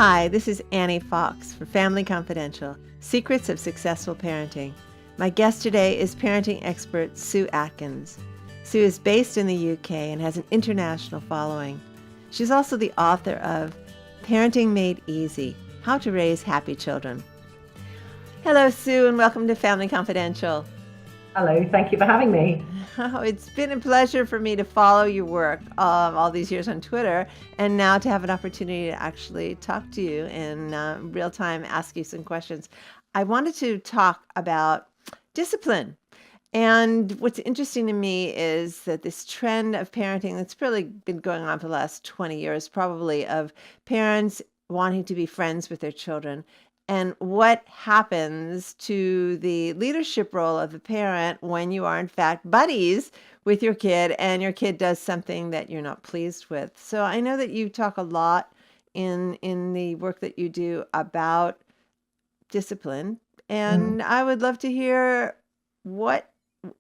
Hi, this is Annie Fox for Family Confidential, Secrets of Successful Parenting. My guest today is parenting expert Sue Atkins. Sue is based in the UK and has an international following. She's also the author of Parenting Made Easy, How to Raise Happy Children. Hello, Sue, and welcome to Family Confidential. Hello, thank you for having me. Oh, it's been a pleasure for me to follow your work all these years on Twitter, and now to have an opportunity to actually talk to you in real time, ask you some questions. I wanted to talk about discipline. And what's interesting to me is that this trend of parenting that's really been going on for the last 20 years, probably, of parents wanting to be friends with their children. And what happens to the leadership role of the parent when you are, in fact, buddies with your kid and your kid does something that you're not pleased with. So I know that you talk a lot in the work that you do about discipline. And I would love to hear what,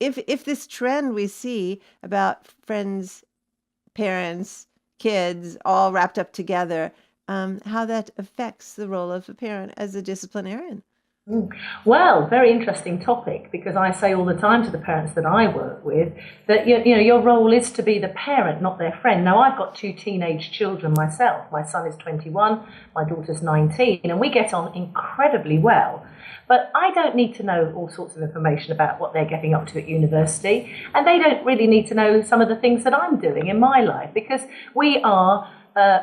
if this trend we see about friends, parents, kids all wrapped up together, how that affects the role of a parent as a disciplinarian. Well, very interesting topic, because I say all the time to the parents that I work with that your role is to be the parent, not their friend. Now, I've got two teenage children myself. My son is 21, my daughter's 19, and we get on incredibly well. But I don't need to know all sorts of information about what they're getting up to at university, and they don't really need to know some of the things that I'm doing in my life, because we are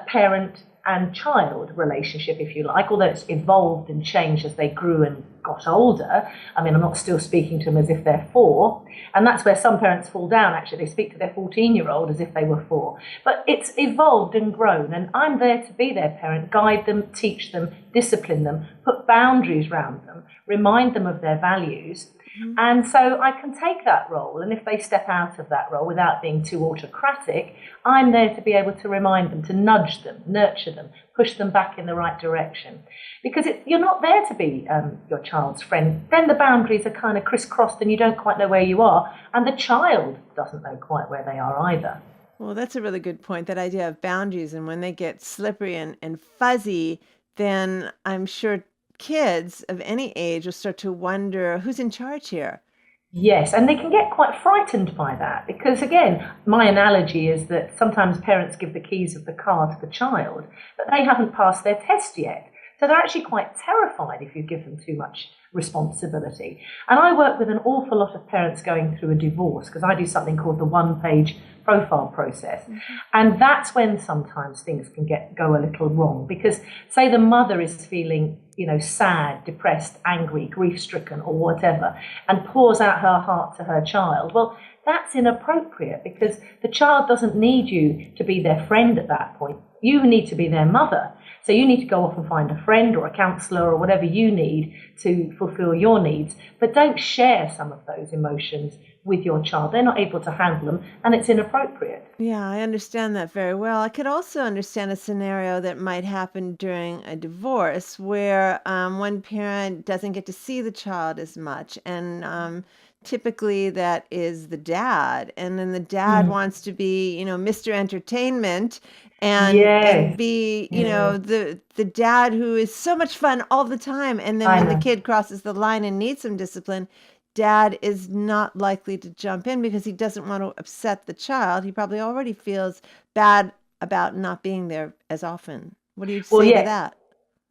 parent and child relationship, if you like, although it's evolved and changed as they grew and got older. I mean, I'm not still speaking to them as if they're 4. And that's where some parents fall down, actually. They speak to their 14-year-old as if they were 4. But it's evolved and grown, and I'm there to be their parent, guide them, teach them, discipline them, put boundaries around them, remind them of their values. And so I can take that role, and if they step out of that role without being too autocratic, I'm there to be able to remind them, to nudge them, nurture them, push them back in the right direction. Because you're not there to be your child's friend. Then the boundaries are kind of crisscrossed and you don't quite know where you are, and the child doesn't know quite where they are either. Well, that's a really good point, that idea of boundaries. And when they get slippery and fuzzy, then I'm sure kids of any age will start to wonder who's in charge here. Yes, and they can get quite frightened by that, because, again, my analogy is that sometimes parents give the keys of the car to the child, but they haven't passed their test yet. So they're actually quite terrified if you give them too much responsibility. And I work with an awful lot of parents going through a divorce, because I do something called the one-page profile process. And that's when sometimes things can go a little wrong, because say the mother is feeling, sad, depressed, angry, grief-stricken or whatever, and pours out her heart to her child. Well, that's inappropriate, because the child doesn't need you to be their friend at that point. You need to be their mother. So you need to go off and find a friend or a counsellor or whatever you need to fulfill your needs. But don't share some of those emotions with your child. They're not able to handle them, and it's inappropriate. Yeah, I understand that very well. I could also understand a scenario that might happen during a divorce where one parent doesn't get to see the child as much, and typically that is the dad, and then the dad wants to be, Mr. Entertainment, and Yes. be, Yeah. the dad who is so much fun all the time, and then I when the know. kid crosses the line and needs some discipline, dad is not likely to jump in because he doesn't want to upset the child. He probably already feels bad about not being there as often. What do you Well, say to yeah. that?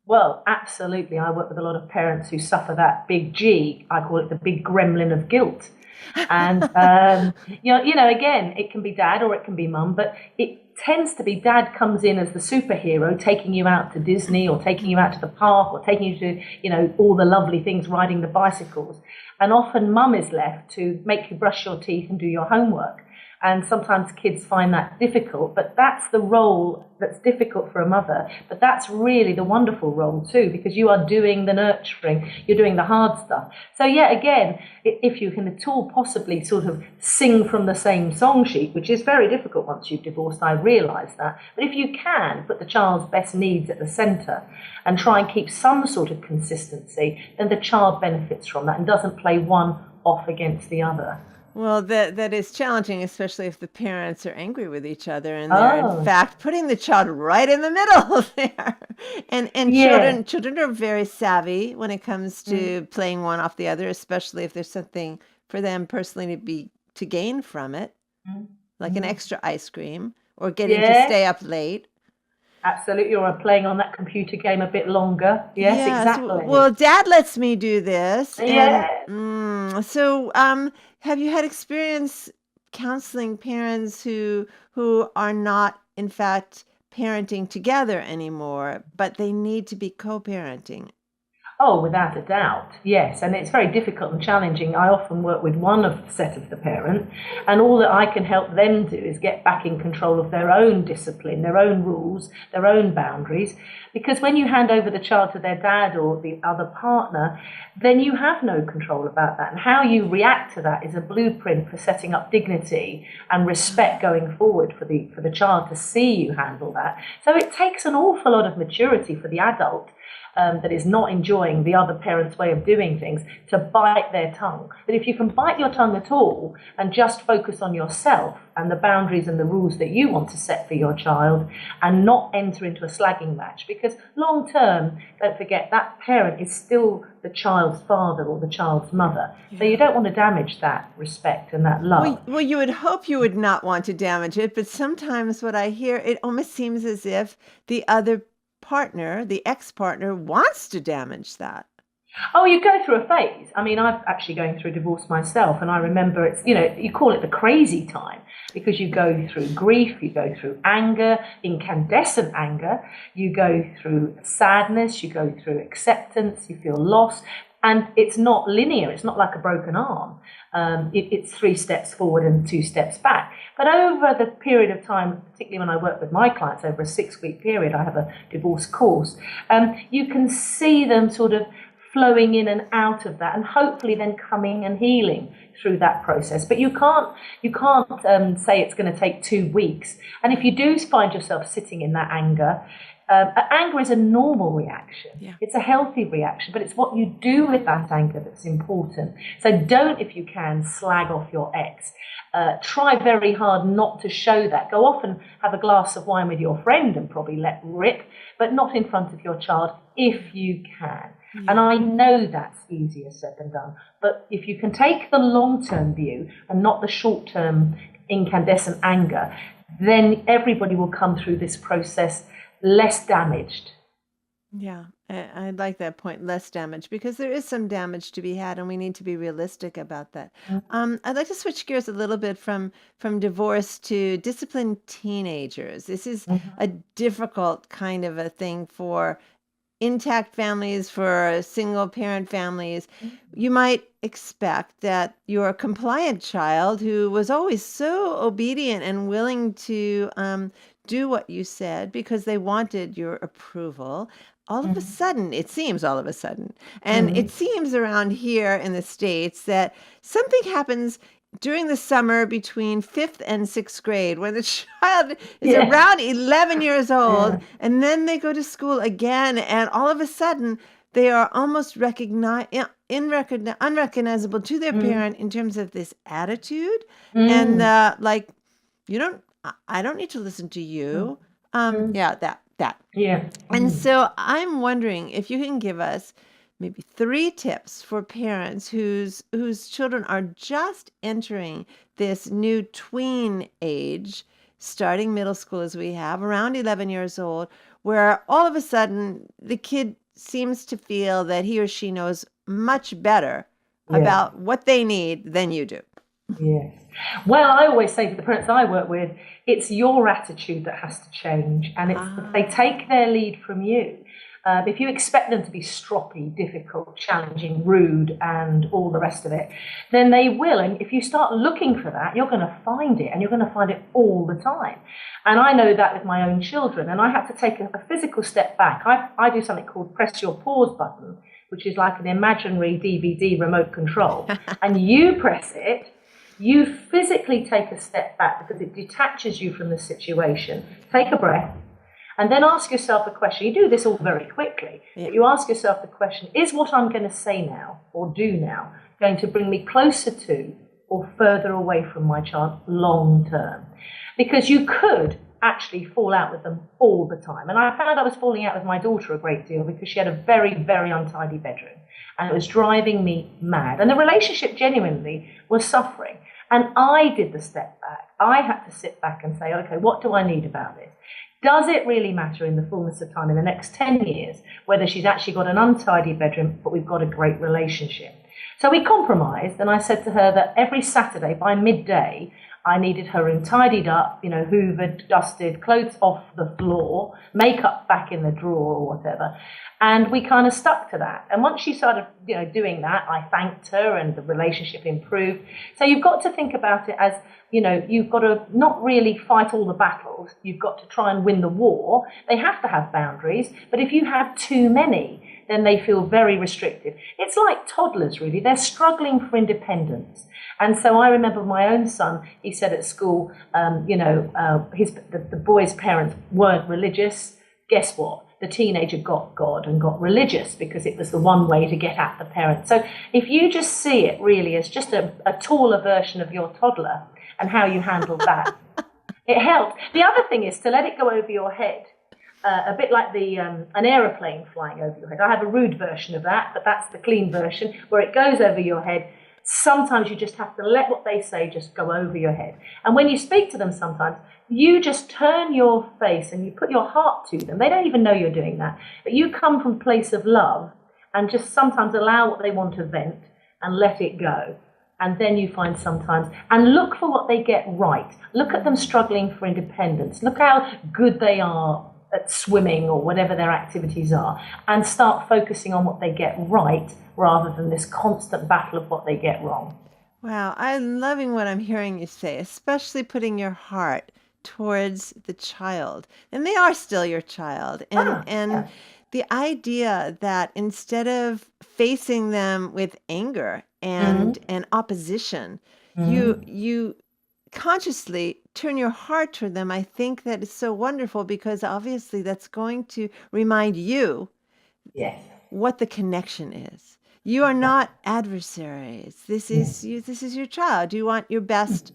Well, absolutely. I work with a lot of parents who suffer that big G. I call it the big gremlin of guilt. And, again, it can be dad or it can be mum, but it tends to be dad comes in as the superhero, taking you out to Disney or taking you out to the park or taking you to, all the lovely things, riding the bicycles. And often mum is left to make you brush your teeth and do your homework. And sometimes kids find that difficult, but that's the role that's difficult for a mother. But that's really the wonderful role too, because you are doing the nurturing, you're doing the hard stuff. So yeah, again, if you can at all possibly sort of sing from the same song sheet, which is very difficult once you've divorced, I realise that. But if you can put the child's best needs at the centre and try and keep some sort of consistency, then the child benefits from that and doesn't play one off against the other. Well, that is challenging, especially if the parents are angry with each other and they're in Oh, fact putting the child right in the middle there. And yeah. children are very savvy when it comes Mm, to playing one off the other, especially if there's something for them personally to gain from it, mm, like an mm. extra ice cream or getting to Yeah, stay up late. absolutely. Or playing on that computer game a bit longer. Yes, Yes. exactly. Well, Dad lets me do this, and Yeah. have you had experience counseling parents who are not, in fact, parenting together anymore, but they need to be co-parenting? Oh, without a doubt, yes. And it's very difficult and challenging. I often work with one of the set of the parent, and all that I can help them do is get back in control of their own discipline, their own rules, their own boundaries. Because when you hand over the child to their dad or the other partner, then you have no control about that. And how you react to that is a blueprint for setting up dignity and respect going forward for the child to see you handle that. So it takes an awful lot of maturity for the adult that is not enjoying the other parent's way of doing things to bite their tongue. But if you can bite your tongue at all and just focus on yourself and the boundaries and the rules that you want to set for your child and not enter into a slagging match, because long term, don't forget, that parent is still the child's father or the child's mother. So Yeah. you don't want to damage that respect and that love. Well, you would hope you would not want to damage it, but sometimes what I hear, it almost seems as if the other partner, the ex-partner, wants to damage that. Oh, you go through a phase. I mean, I've actually going through a divorce myself, and I remember you call it the crazy time because you go through grief, you go through anger, incandescent anger, you go through sadness, you go through acceptance, you feel loss, and it's not linear. It's not like a broken arm. It's 3 steps forward and 2 steps back. But over the period of time, particularly when I work with my clients over a 6-week period, I have a divorce course, you can see them sort of flowing in and out of that, and hopefully then coming and healing through that process. But you can't say it's going to take 2 weeks. And if you do find yourself sitting in that anger, anger is a normal reaction. Yeah. It's a healthy reaction, but it's what you do with that anger that's important. So don't, if you can, slag off your ex. Try very hard not to show that. Go off and have a glass of wine with your friend and probably let rip, but not in front of your child if you can. And I know that's easier said than done. But if you can take the long-term view and not the short-term incandescent anger, then everybody will come through this process less damaged. Yeah, I like that point, less damage, because there is some damage to be had, and we need to be realistic about that. I'd like to switch gears a little bit from divorce to disciplined teenagers. This is Mhm. a difficult kind of a thing for intact families, for single parent families. You might expect that your compliant child, who was always so obedient and willing to do what you said because they wanted your approval, all of a Mhm. sudden, it seems all of a sudden, and it Mhm. seems around here in the States that something happens during the summer between fifth and sixth grade when the child is Yeah. around 11 years old, Yeah. and then they go to school again, and all of a sudden they are almost unrecognizable to their Mm. parent in terms of this attitude and Mm. like, I don't need to listen to Mm. you. Mm. Yeah, that. Yeah. And Mm. so I'm wondering if you can give us maybe 3 tips for parents whose children are just entering this new tween age, starting middle school as we have, around 11 years old, where all of a sudden the kid seems to feel that he or she knows much better Yeah. about what they need than you do. Yes. Well, I always say to the parents I work with, it's your attitude that has to change, and it's if they Ah, take their lead from you. If you expect them to be stroppy, difficult, challenging, rude, and all the rest of it, then they will. And if you start looking for that, you're going to find it, and you're going to find it all the time. And I know that with my own children, and I had to take a physical step back. I do something called press your pause button, which is like an imaginary DVD remote control, and you press it. You physically take a step back because it detaches you from the situation. Take a breath and then ask yourself the question. You do this all very quickly, yeah. but you ask yourself the question, is what I'm going to say now or do now going to bring me closer to or further away from my child long term. Because you could actually fall out with them all the time. And I found I was falling out with my daughter a great deal because she had a very, very untidy bedroom. And it was driving me mad. And the relationship genuinely was suffering. And I did the step back. I had to sit back and say, okay, what do I need about this? Does it really matter in the fullness of time in the next 10 years whether she's actually got an untidy bedroom, but we've got a great relationship? So we compromised, and I said to her that every Saturday by midday, I needed her room tidied up, hoovered, dusted, clothes off the floor, makeup back in the drawer or whatever. And we kind of stuck to that. And once she started, doing that, I thanked her and the relationship improved. So you've got to think about it as, you've got to not really fight all the battles. You've got to try and win the war. They have to have boundaries. But if you have too many, then they feel very restrictive. It's like toddlers, really. They're struggling for independence. And so I remember my own son, he said at school, the boy's parents weren't religious. Guess what? The teenager got God and got religious because it was the one way to get at the parent. So if you just see it really as just a taller version of your toddler and how you handle that, it helped. The other thing is to let it go over your head. A bit like an aeroplane flying over your head. I have a rude version of that, but that's the clean version where it goes over your head. Sometimes you just have to let what they say just go over your head. And when you speak to them sometimes, you just turn your face and you put your heart to them. They don't even know you're doing that. But you come from a place of love and just sometimes allow what they want to vent and let it go. And then you find sometimes, and look for what they get right. Look at them struggling for independence. Look how good they are at swimming or whatever their activities are, and start focusing on what they get right rather than this constant battle of what they get wrong. Wow, I'm loving what I'm hearing you say, especially putting your heart towards the child. And they are still your child. And Yeah. the idea that instead of facing them with anger and opposition, you consciously turn your heart toward them. I think that is so wonderful because obviously that's going to remind you Yes. what the connection is. You are not adversaries. This is you. This is your child. You want your best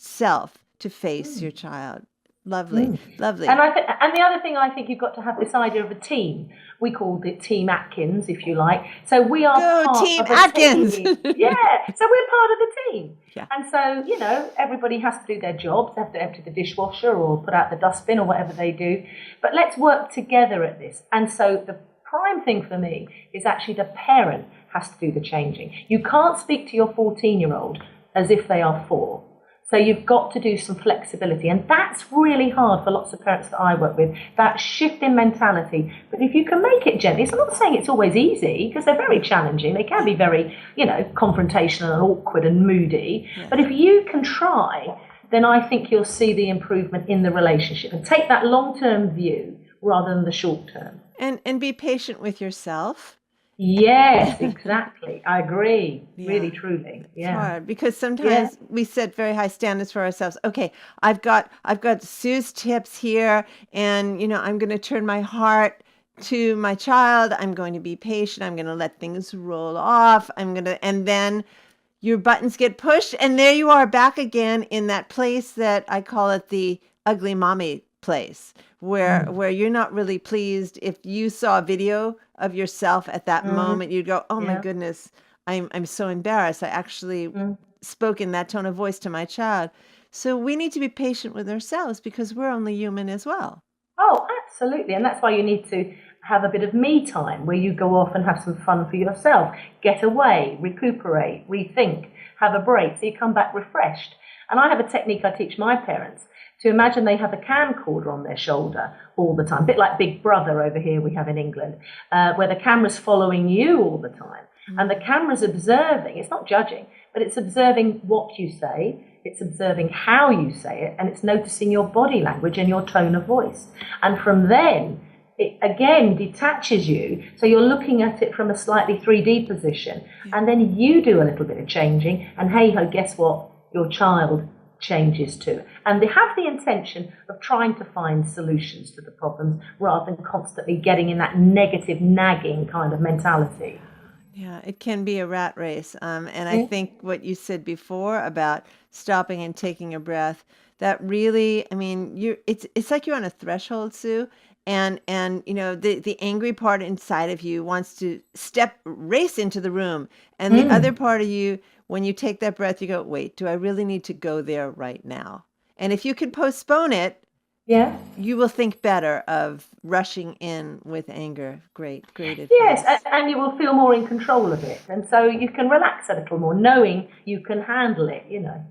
self to face your child. Lovely, lovely. And and the other thing, I think you've got to have this idea of a team. We called it Team Atkins, if you like. So we are part Team of a Atkins. team. Yeah. So we're part of the team. Yeah. And so, everybody has to do their jobs. They have to empty the dishwasher or put out the dustbin or whatever they do. But let's work together at this. And so the prime thing for me is actually the parent has to do the changing. You can't speak to your 14-year-old as if they are 4. So you've got to do some flexibility. And that's really hard for lots of parents that I work with, that shift in mentality. But if you can make it gently, so I'm not saying it's always easy, because they're very challenging. They can be very, confrontational and awkward and moody. Yeah. But if you can try, then I think you'll see the improvement in the relationship and take that long-term view rather than the short-term. And be patient with yourself. Yes, exactly. I agree. Yeah. Really, truly. Yeah. It's hard because sometimes we set very high standards for ourselves. Okay, I've got Sue's tips here, and I'm going to turn my heart to my child. I'm going to be patient. I'm going to let things roll off. And then your buttons get pushed, and there you are back again in that place that I call it the ugly mommy place, where you're not really pleased. If you saw a video of yourself at that moment, you'd go, oh my goodness, I'm so embarrassed. I actually spoke in that tone of voice to my child. So we need to be patient with ourselves because we're only human as well. Oh, absolutely. And that's why you need to have a bit of me time where you go off and have some fun for yourself, get away, recuperate, rethink, have a break, so you come back refreshed. And I have a technique I teach my parents to imagine they have a camcorder on their shoulder all the time, a bit like Big Brother over here we have in England, where the camera's following you all the time. And the camera's observing, it's not judging, but it's observing what you say, it's observing how you say it, and it's noticing your body language and your tone of voice. And from then, it again detaches you, so you're looking at it from a slightly 3D position, and then you do a little bit of changing, and hey-ho, guess what? Your child changes too. And they have the intention of trying to find solutions to the problems rather than constantly getting in that negative, nagging kind of mentality. Yeah, it can be a rat race. And I Yeah. think what you said before about stopping and taking a breath, that really, I mean, it's like you're on a threshold, Sue, and the angry part inside of you wants to race into the room, and the other Mm. part of you, when you take that breath, you go, wait, do I really need to go there right now? And if you can postpone it, Yeah. you will think better of rushing in with anger. Great, great Yes, advice. and you will feel more in control of it. And so you can relax a little more, knowing you can handle it.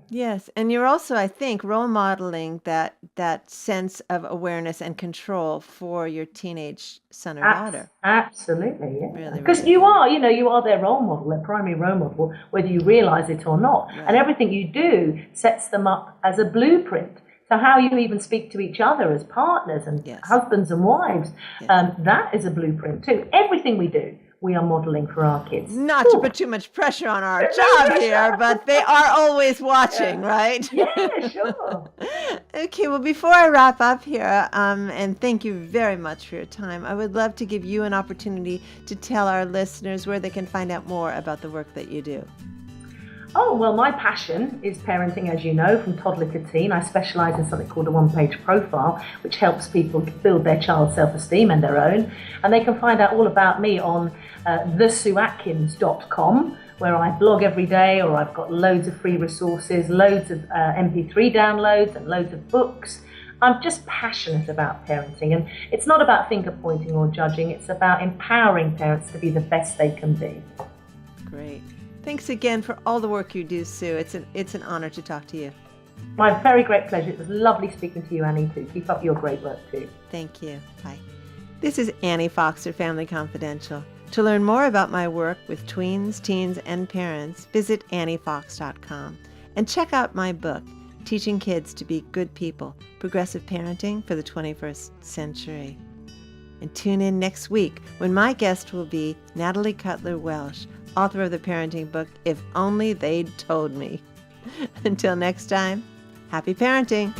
Yes, and you're also, I think, role modeling that sense of awareness and control for your teenage son or daughter. Absolutely, yeah. Really, Because really good. you are their role model, their primary role model, whether you realize it or not. And Right. everything you do sets them up as a blueprint. So how you even speak to each other as partners and Yes. husbands and wives, Yes. that is a blueprint too. Everything we do, we are modeling for our kids. Not to Ooh, put too much pressure on our no job here, pressure. but they are always watching, Yeah. right? Yeah, sure. Okay, well, before I wrap up here, and thank you very much for your time, I would love to give you an opportunity to tell our listeners where they can find out more about the work that you do. Oh, well, my passion is parenting, as you know, from toddler to teen. I specialise in something called a one-page profile, which helps people build their child's self-esteem and their own. And they can find out all about me on thesueatkins.com, where I blog every day, or I've got loads of free resources, loads of MP3 downloads and loads of books. I'm just passionate about parenting, and it's not about finger pointing or judging. It's about empowering parents to be the best they can be. Great. Thanks again for all the work you do, Sue. It's an honor to talk to you. My very great pleasure. It was lovely speaking to you, Annie, too. Keep up your great work, too. Thank you. Bye. This is Annie Fox for Family Confidential. To learn more about my work with tweens, teens, and parents, visit anniefox.com and check out my book, Teaching Kids to Be Good People, Progressive Parenting for the 21st Century. And tune in next week when my guest will be Natalie Cutler-Welsh, author of the parenting book, If Only They'd Told Me. Until next time, happy parenting.